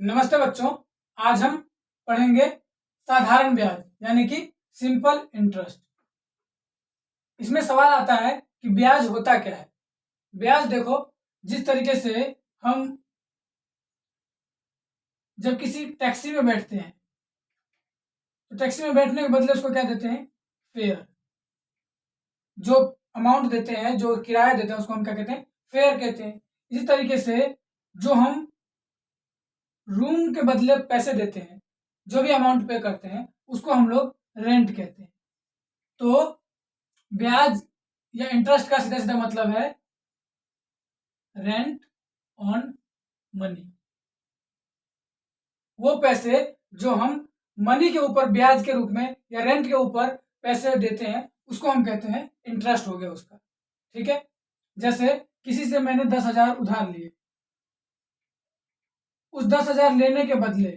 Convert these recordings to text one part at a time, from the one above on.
नमस्ते बच्चों, आज हम पढ़ेंगे साधारण ब्याज यानी कि सिंपल इंटरेस्ट। इसमें सवाल आता है कि ब्याज होता क्या है। ब्याज देखो, जिस तरीके से हम जब किसी टैक्सी में बैठते हैं तो टैक्सी में बैठने के बदले उसको क्या देते हैं, फेयर। जो अमाउंट देते हैं, जो किराया देते हैं, उसको हम क्या कहते हैं, फेयर कहते हैं। इसी तरीके से जो हम रूम के बदले पैसे देते हैं, जो भी अमाउंट पे करते हैं, उसको हम लोग रेंट कहते हैं। तो ब्याज या इंटरेस्ट का सीधा सीधा मतलब है रेंट ऑन मनी। वो पैसे जो हम मनी के ऊपर ब्याज के रूप में या रेंट के ऊपर पैसे देते हैं, उसको हम कहते हैं इंटरेस्ट हो गया उसका। ठीक है, जैसे किसी से मैंने 10,000 उधार लिए, उस 10,000 लेने के बदले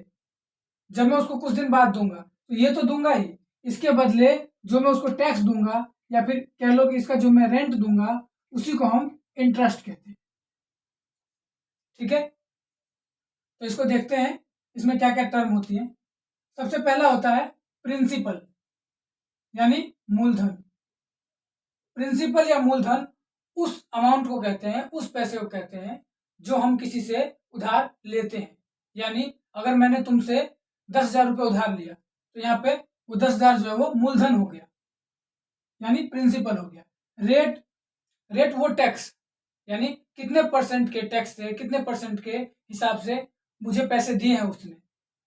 जब मैं उसको कुछ दिन बाद दूंगा तो ये तो दूंगा ही, इसके बदले जो मैं उसको टैक्स दूंगा या फिर कह लो कि इसका जो मैं रेंट दूंगा उसी को हम इंटरेस्ट कहते हैं। ठीक है, तो इसको देखते हैं इसमें क्या क्या टर्म होती है। सबसे पहला होता है प्रिंसिपल यानी मूलधन। प्रिंसिपल या मूलधन उस अमाउंट को कहते हैं, उस पैसे को कहते हैं जो हम किसी से उधार लेते हैं। यानी अगर मैंने तुमसे 10,000 रुपये उधार लिया तो यहाँ पे वो 10,000 जो है वो मूलधन हो गया, यानी प्रिंसिपल हो गया। रेट, रेट वो टैक्स यानी कितने परसेंट के टैक्स से, कितने परसेंट के हिसाब से मुझे पैसे दिए हैं उसने,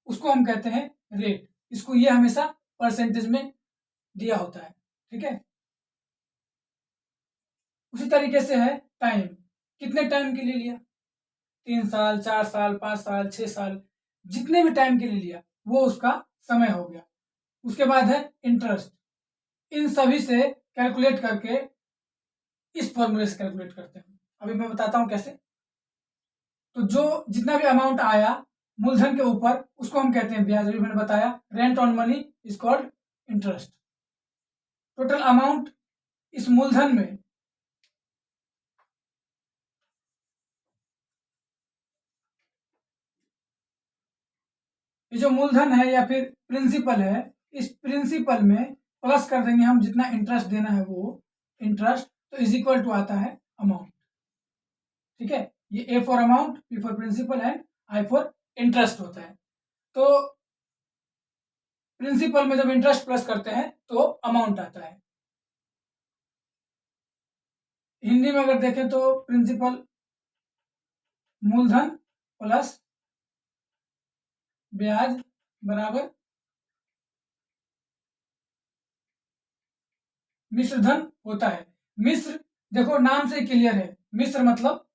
उसको हम कहते हैं रेट। इसको ये हमेशा परसेंटेज में दिया होता है। ठीक है, उसी तरीके से है टाइम। कितने टाइम के लिए लिया, 3 साल, 4 साल, 5 साल, 6 साल, जितने भी टाइम के लिए लिया वो उसका समय हो गया। उसके बाद है इंटरेस्ट। इन सभी से कैलकुलेट करके इस फॉर्मूले से कैलकुलेट करते हैं। अभी मैं बताता हूं कैसे। तो जो जितना भी अमाउंट आया मूलधन के ऊपर उसको हम कहते हैं ब्याज। अभी मैंने बताया rent on money is called interest. Total amount इस मूलधन में ये जो मूलधन है या फिर प्रिंसिपल है, इस प्रिंसिपल में प्लस कर देंगे हम जितना इंटरेस्ट देना है वो इंटरेस्ट, तो इज इक्वल टू आता है अमाउंट। ठीक है, ये A for amount, B for principal and I for interest होता है। तो प्रिंसिपल में जब इंटरेस्ट प्लस करते हैं तो अमाउंट आता है। हिंदी में अगर देखें तो प्रिंसिपल मूलधन प्लस ब्याज बराबर मिश्र धन होता है। मिश्र देखो नाम से क्लियर है, मिश्र मतलब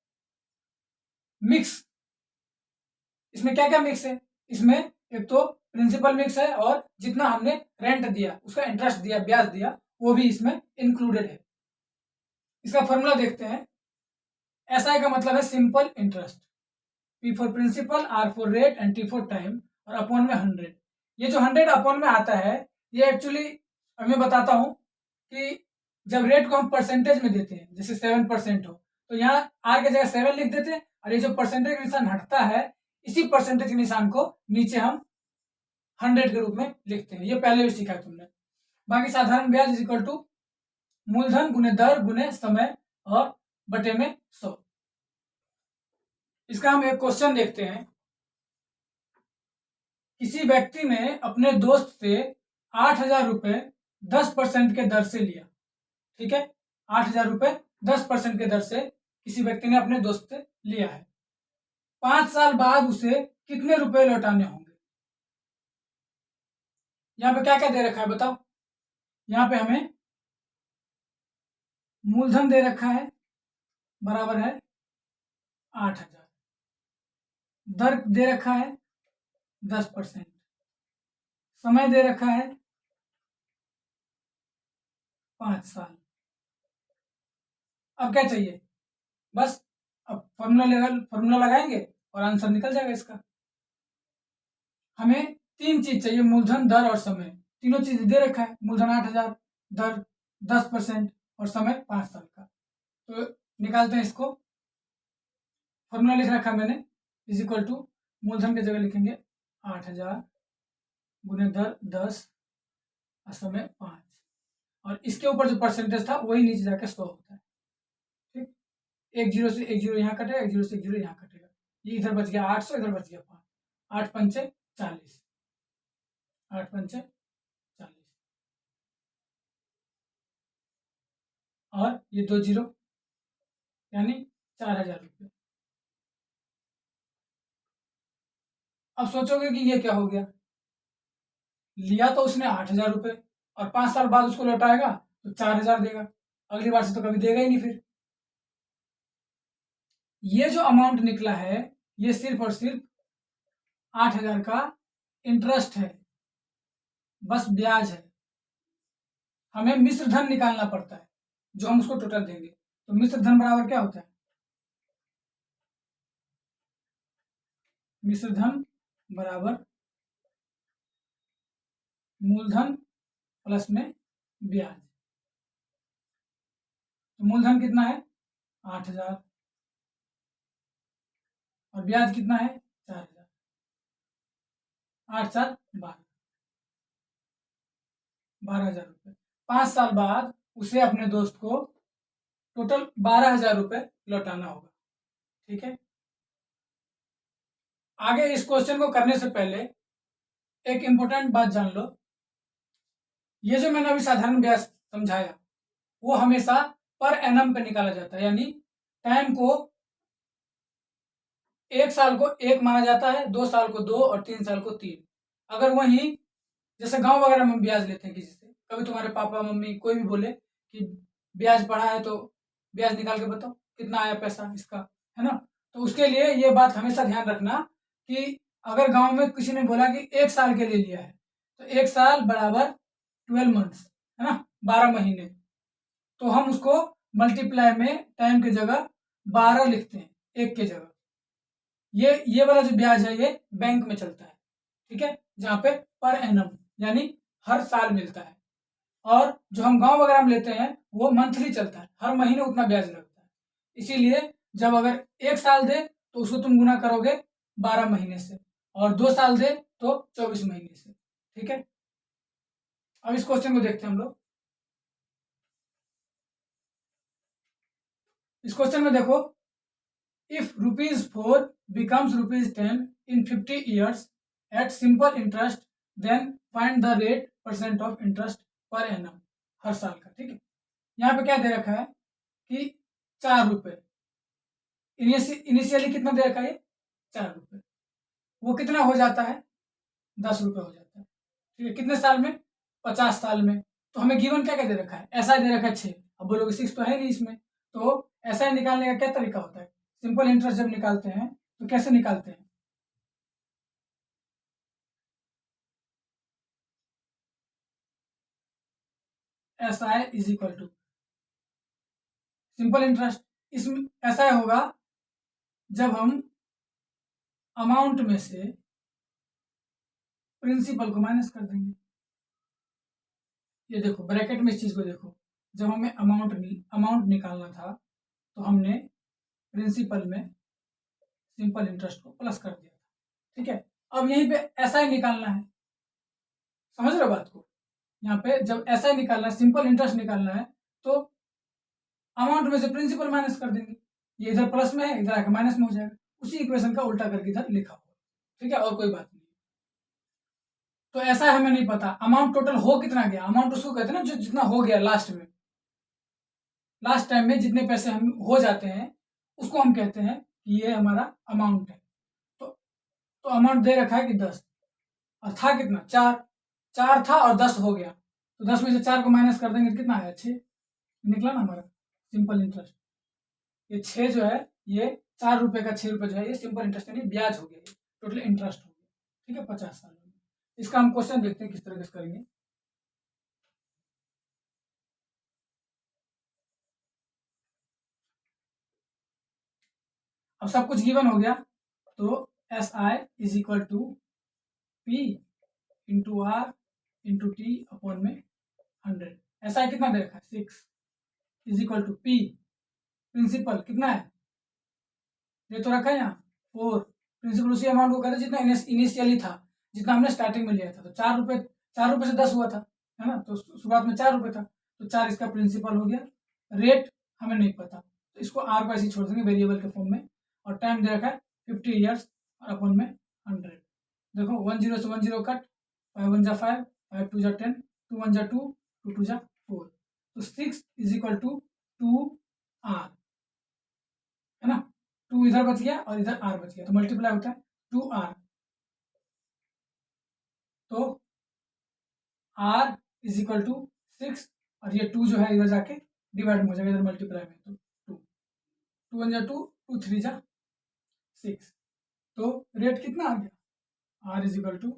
मिक्स। इसमें क्या क्या मिक्स है, इसमें एक तो प्रिंसिपल मिक्स है और जितना हमने रेंट दिया, उसका इंटरेस्ट दिया, ब्याज दिया, वो भी इसमें इंक्लूडेड है। इसका फॉर्मूला देखते हैं। एसआई का मतलब है simple interest, P for principal, R for rate and T for time और अपॉन में 100। ये जो 100 अपॉन में आता है ये एक्चुअली अब मैं बताता हूं कि जब रेट को हम परसेंटेज में देते हैं, जैसे 7% हो तो यहाँ आर के जगह 7 लिख देते हैं और ये जो परसेंटेज का निशान हटता है इसी परसेंटेज के निशान को नीचे हम 100 के रूप में लिखते हैं। ये पहले भी सीखा है तुमने। बाकी साधारण ब्याज इज इक्वल टू मूलधन गुने दर गुने समय और बटे में 100। इसका हम एक क्वेश्चन देखते हैं। किसी व्यक्ति ने अपने दोस्त से 8,000 रुपये 10% के दर से लिया। ठीक है, 8,000 रुपये 10% के दर से किसी व्यक्ति ने अपने दोस्त से लिया है। 5 साल बाद उसे कितने रुपए लौटाने होंगे। यहाँ पे क्या क्या दे रखा है बताओ। यहाँ पे हमें मूलधन दे रखा है बराबर है 8,000, दर दे रखा है 10%, समय दे रखा है 5 साल। अब क्या चाहिए, बस अब फॉर्मूला लगाएंगे और आंसर निकल जाएगा इसका। हमें 3 चीज चाहिए, मूलधन, दर और समय। तीनों चीज दे रखा है, मूलधन 8,000, दर 10% और समय 5 साल का। तो निकालते हैं इसको। फॉर्मूला लिख रखा है मैंने, इज इक्वल टू मूलधन की जगह लिखेंगे 8000 गुने दर 10 असमय 5, और इसके ऊपर जो परसेंटेज था वही नीचे जाकर 100 होता है। ठीक, एक जीरो से एक जीरो यहाँ कटेगा, एक जीरो से एक जीरो यहाँ कटेगा, ये इधर बच गया 800, इधर बच गया 5, 8 पंचे 40, 8 पंचे 40, और ये 2 जीरो यानी 4000 रुपये। अब सोचोगे कि ये क्या हो गया, लिया तो उसने 8000 रुपये और 5 साल बाद उसको लौटाएगा तो 4000 देगा, अगली बार से तो कभी देगा ही नहीं। फिर ये जो अमाउंट निकला है ये सिर्फ और सिर्फ 8000 का इंटरेस्ट है, बस ब्याज है। हमें मिश्र धन निकालना पड़ता है जो हम उसको टोटल देंगे। तो मिश्र धन बराबर क्या होता है, मिश्र धन बराबर मूलधन प्लस में ब्याज। तो मूलधन कितना है 8000 और ब्याज कितना है 4000, 8 4 12, 12,000 रुपये। 5 साल बाद उसे अपने दोस्त को टोटल 12,000 रुपये लौटाना होगा। ठीक है, आगे इस क्वेश्चन को करने से पहले एक इंपॉर्टेंट बात जान लो, ये जो मैंने अभी साधारण ब्याज समझाया वो हमेशा पर एनम पे निकाला जाता है, यानी टाइम को 1 साल को 1 माना जाता है, 2 साल को 2 और 3 साल को 3। अगर वही जैसे गांव वगैरह में ब्याज लेते हैं किसी से, कभी तुम्हारे पापा मम्मी कोई भी बोले कि ब्याज पड़ा है तो ब्याज निकाल के बताओ कितना आया पैसा इसका, है ना। तो उसके लिए ये बात हमेशा ध्यान रखना कि अगर गांव में किसी ने बोला कि 1 साल के लिए लिया है तो 1 साल बराबर 12 मंथ्स, है ना, 12 महीने। तो हम उसको मल्टीप्लाई में टाइम की जगह 12 लिखते हैं, 1 की जगह। ये वाला जो ब्याज है ये बैंक में चलता है, ठीक है, जहाँ पे पर एनम यानी हर साल मिलता है। और जो हम गांव वगैरह में लेते हैं वो मंथली चलता है, हर महीने उतना ब्याज लगता है। इसीलिए जब अगर 1 साल दे तो उसको तुम गुना करोगे 12 महीने से, और 2 साल दे तो 24 महीने से। ठीक है, अब इस क्वेश्चन को देखते हैं हम लोग। इस क्वेश्चन में देखो, if ₹4 becomes ₹10 in 50 years at simple interest, then find the rate % of interest per annum, हर साल का। ठीक है, यहाँ पे क्या दे रखा है कि 4 रुपए, इनिशियली कितना दे रखा है 4 रुपए, वो कितना हो जाता है 10 रुपए हो जाता है। ठीक है, कितने साल में 50 साल में। तो हमें गिवन क्या क्या दे रखा है, ऐसा दे रखा है 6। अब बोलोगे 6 तो है नहीं इसमें, तो ऐसा निकालने का क्या तरीका होता है, सिंपल इंटरेस्ट जब निकालते हैं तो कैसे निकालते हैं, SI is equal to simple interest. इसमें ऐसा होगा जब हम अमाउंट में से प्रिंसिपल को माइनस कर देंगे। ये देखो ब्रैकेट में इस चीज को देखो, जब हमें अमाउंट निकालना था तो हमने प्रिंसिपल में सिंपल इंटरेस्ट को प्लस कर दिया था। ठीक है, अब यहीं पे SI निकालना है, समझ रहे हो बात को। यहाँ पे जब SI निकालना है, सिंपल इंटरेस्ट निकालना है, तो अमाउंट में से प्रिंसिपल माइनस कर देंगे। ये इधर प्लस में है, इधर आके माइनस में हो जाएगा। उसी इक्वेशन का उल्टा करके इधर लिखा हुआ। ठीक है, और कोई बात नहीं। तो ऐसा हमें नहीं पता अमाउंट टोटल हो कितना गया। अमाउंट उसको कहते हैं ना जो जितना हो गया लास्ट में, लास्ट टाइम में जितने पैसे हम हो जाते हैं उसको हम कहते हैं कि ये हमारा अमाउंट है। तो अमाउंट दे रखा है कि 10, और था कितना 4 था और 10 हो गया, तो 10 में से 4 को माइनस कर देंगे तो कितना आया 6 निकला ना हमारा सिंपल इंटरेस्ट। ये 6 जो है ये 4 रुपए का 6 रुपए जो है ये सिंपल इंटरेस्ट यानी ब्याज हो गया, टोटल इंटरेस्ट हो गया। ठीक है, 50 साल में। इसका हम क्वेश्चन देखते हैं किस तरह से करेंगे। अब सब कुछ गिवन हो गया, तो SI is equal to P into R into T upon में 100। SI कितना दे रखा है 6 is equal to P principal कितना है, ये तो रखा है यहाँ 4, प्रिंसिपल उसी अमाउंट को कहते हैं जितना इनिशियली था, जितना हमने स्टार्टिंग में लिया था। तो 4 रुपये से 10 हुआ था, है ना, तो शुरुआत में 4 रुपये था, तो 4 इसका प्रिंसिपल हो गया। रेट हमें नहीं पता, तो इसको आर को ऐसे छोड़ देंगे वेरिएबल के फॉर्म में, और टाइम दे रखा है 50 ईयर्स और अपन में 100। देखो 10 से 10 कट, 5 1 जा 5, 5 2 जा 10, 2 1 जा 2, 2 2 जा 4, तो 6 इज इक्वल टू 2R, है ना। 2 इधर बच गया और इधर R बच गया, तो मल्टीप्लाई होता है 2R, तो R इज इक्वल टू 6, और ये 2 जो है इधर जाके डिवाइड हो जाएगा इधर मल्टीप्लाई में, तो 2 2 1 जा 2, 2 3 जा 6, तो रेट कितना आ गया, R इज इक्वल टू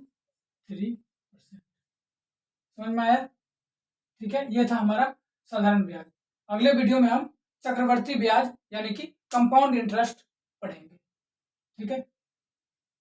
3%। समझ में आया? ठीक है, ये था हमारा साधारण ब्याज। अगले वीडियो में हम चक्रवर्ती ब्याज यानी कि कंपाउंड इंटरेस्ट पढ़ेंगे। ठीक है।